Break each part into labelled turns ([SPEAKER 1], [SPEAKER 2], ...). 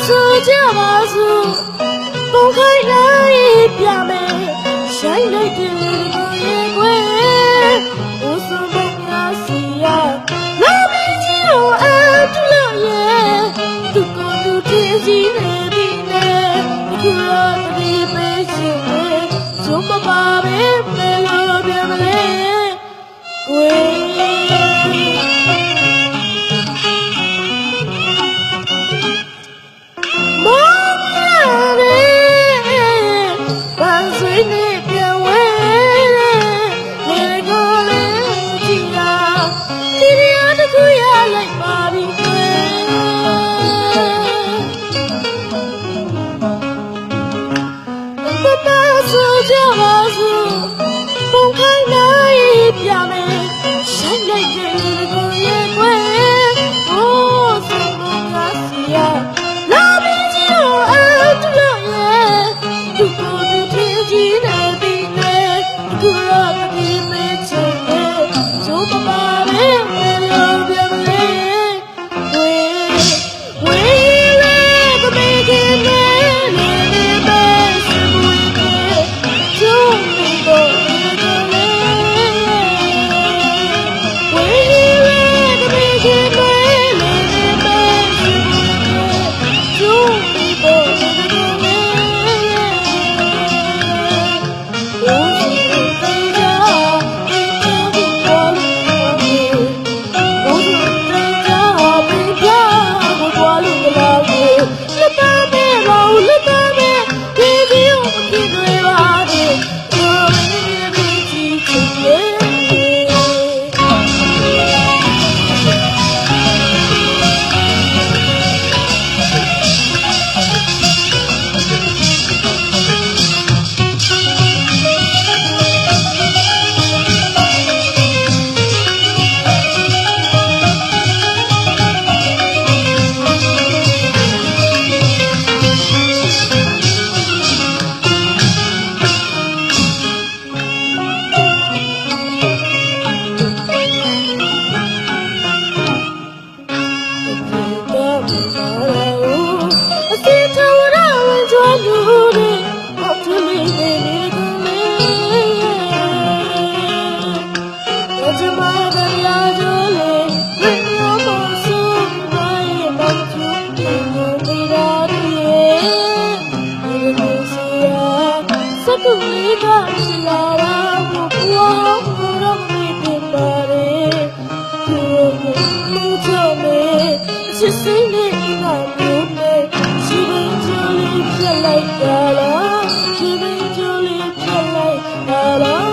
[SPEAKER 1] ဆိုကြပါစို့ပုံခိုင်းလိုက်ပြမယ်ရှိုင်းလိုက်တဲ့ကိုရဲ့ကွယ်ဘိုးစုံမများစီရလာပြီးကြီးတော့အတူလို့ရဲ့သူကိုသူထင်စီနေပြီနဲ့ဒီလိုဒီပေးချင်တယ်ကျုံမပါပဲမဲလို့ပြမလဲကွယ်ဆိုကြပါစို့ပုံခိုင်းလိုက်ပြမယ်ရှိုင်းလိုက်တဲ့ကိုရဲ့ကွယ်ဘိုးစုံမများစီရလာပြီးကြီးတော့အတူလို့ရဲ့သူကိုသူထင်ကြီးနေပြီနဲ့သူရောဒီမေးချင်တယ်ကျိုးမပါပဲမဲလို့ပြမလဲဝေးဝေးရဲကမေးခင်နဲ့ကူလေးကလာလာဘွားဘုရောမေးတင်ပါတယ်သူလူချမေချစ်စိနေကမျိုးနဲ့ချီးချူလေးပြလိုက်တာလားချီးချူလေးပြလိုက်တာလား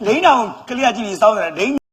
[SPEAKER 2] လိမ့်အောင်ကလေးကကြည့်ပြီးစောင်းတယ်လိမ့်